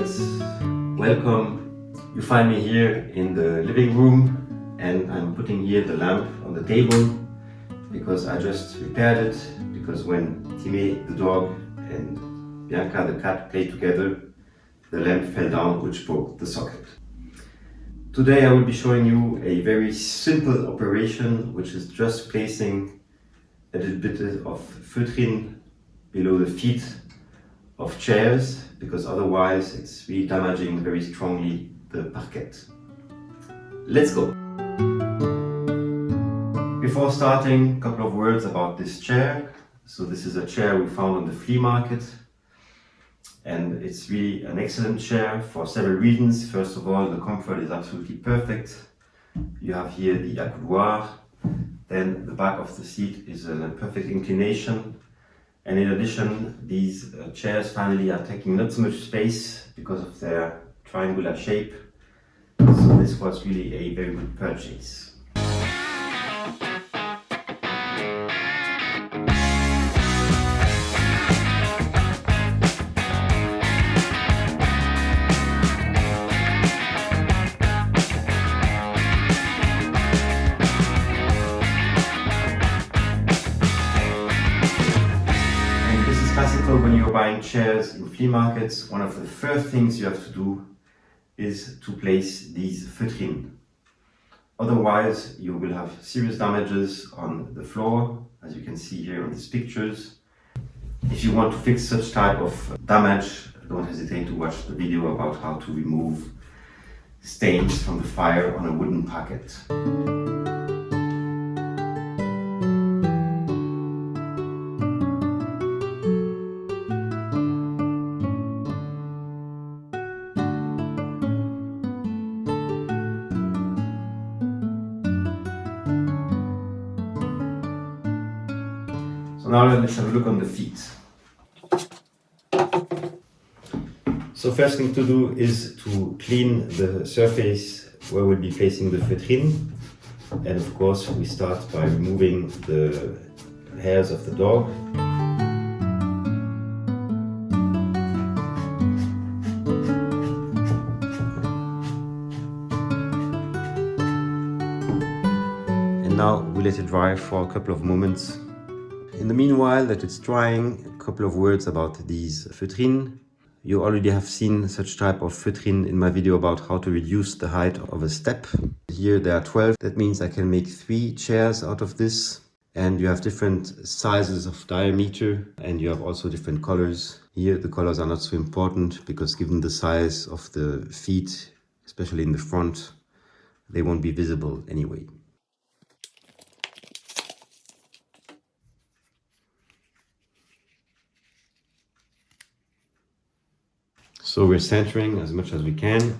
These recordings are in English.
friends, welcome. You find me here in the living room and I'm putting here the lamp on the table because I just repaired it, because when Timmy the dog and Bianca the cat played together, the lamp fell down, which broke the socket. Today I will be showing you a very simple operation, which is just placing a little bit of feutrine below the feet of chairs, because otherwise it's really damaging very strongly the parquet. Let's go! Before starting, a couple of words about this chair. So this is a chair we found on the flea market, and it's really an excellent chair for several reasons. First of all, the comfort is absolutely perfect. You have here the accoudoir, then the back of the seat is in a perfect inclination. And in addition, these chairs finally are taking not so much space because of their triangular shape. So this was really a very good purchase. Classical, when you're buying chairs in flea markets, one of the first things you have to do is to place these feutrines. Otherwise, you will have serious damages on the floor, as you can see here on these pictures. If you want to fix such type of damage, don't hesitate to watch the video about how to remove stains from the fire on a wooden parquet. So now let's have a look on the feet. So first thing to do is to clean the surface where we'll be placing the feutrine. And of course we start by removing the hairs of the dog. And now we let it dry for a couple of moments. In the meanwhile that it's drying, a couple of words about these feutrines. You already have seen such type of feutrine in my video about how to reduce the height of a step. Here there are 12, that means I can make 3 chairs out of this. And you have different sizes of diameter, and you have also different colors. Here the colors are not so important because given the size of the feet, especially in the front, they won't be visible anyway. So we're centering as much as we can.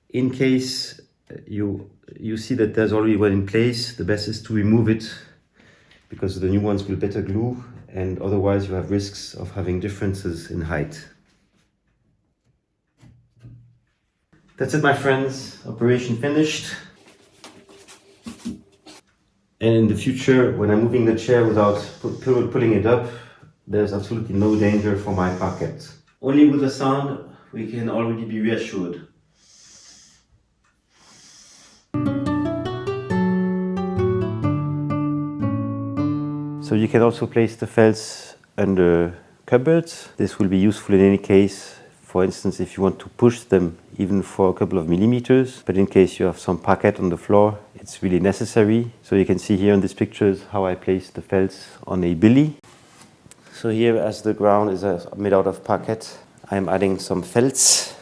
In case you see that there's already one in place, the best is to remove it because the new ones will better glue, and otherwise you have risks of having differences in height. That's it, my friends. Operation finished. And in the future, when I'm moving the chair without pulling it up, there's absolutely no danger for my parquet. Only with the sound, we can already be reassured. So you can also place the felts under cupboards. This will be useful in any case. For instance, if you want to push them even for a couple of millimeters, but in case you have some parquet on the floor, it's really necessary. So you can see here in these pictures how I place the felts on a billy. So here, as the ground is made out of parquet, I'm adding some felts.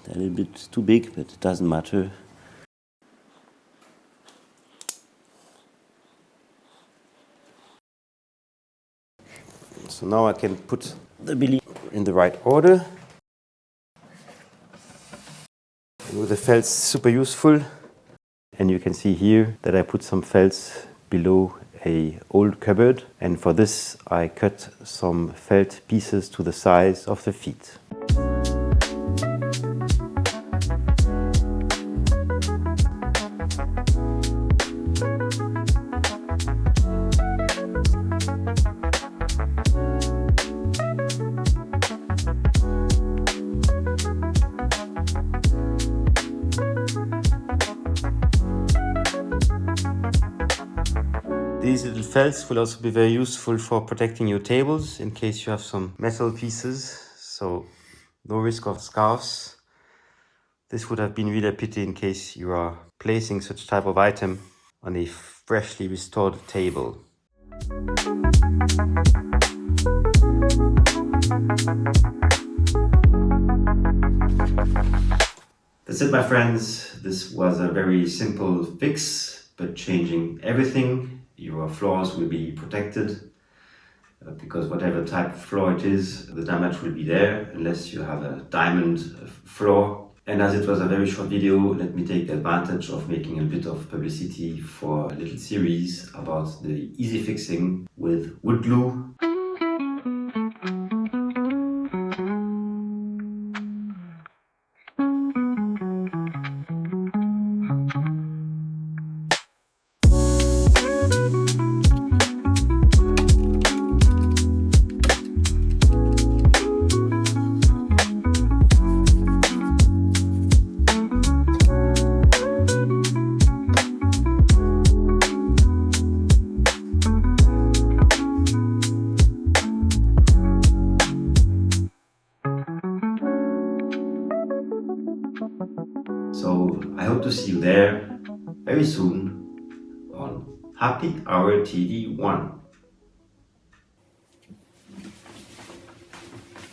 A little bit too big, but it doesn't matter. So now I can put the billy in the right order. And with the felts, super useful. And you can see here that I put some felts below an old cupboard, and for this I cut some felt pieces to the size of the feet. These little felts will also be very useful for protecting your tables in case you have some metal pieces, so no risk of scarves. This would have been really a pity in case you are placing such type of item on a freshly restored table. That's it, my friends. This was a very simple fix, but changing everything. Your floors will be protected because whatever type of floor it is, the damage will be there unless you have a diamond floor. And as it was a very short video, let me take advantage of making a bit of publicity for a little series about the easy fixing with wood glue. So I hope to see you there very soon on Happy Hour TV 1.